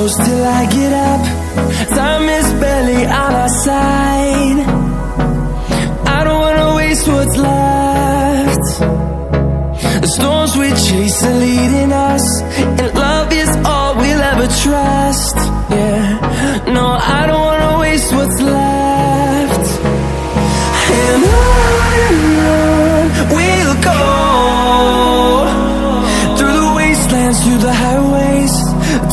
close till I get up. Time is barely on our side. I don't wanna waste what's left. The storms we chase are leading us, and love is all we'll ever trust. Yeah, no, I don't wanna waste what's left. And on we'll go, through the wastelands, through the highways,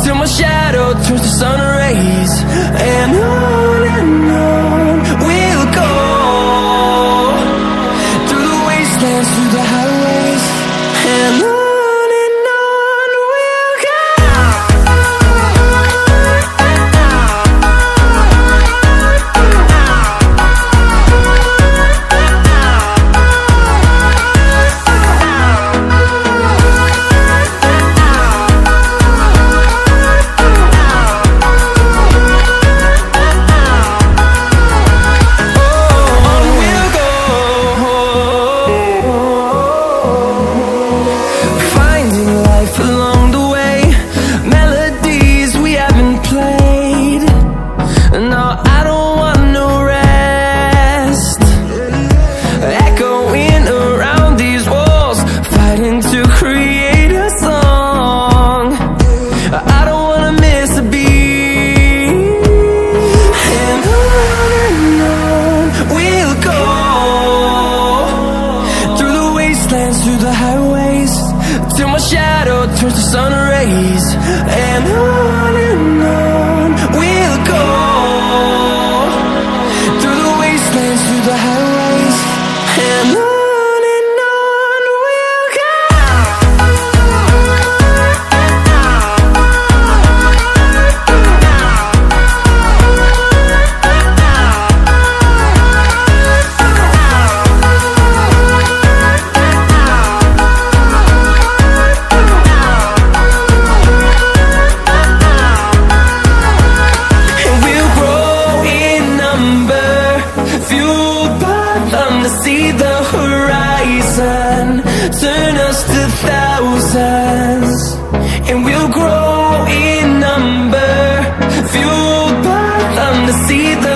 till my shadow turns to sun rays. And on we'll go, through the wastelands, through the highways, and on we'll go. Through the highways, till my shadow turns to sun rays. And on we'll go, through the wastelands, through the highways, and on we'll go. To see the horizon turn us to thousands, and we'll grow in number, fueled by them to see the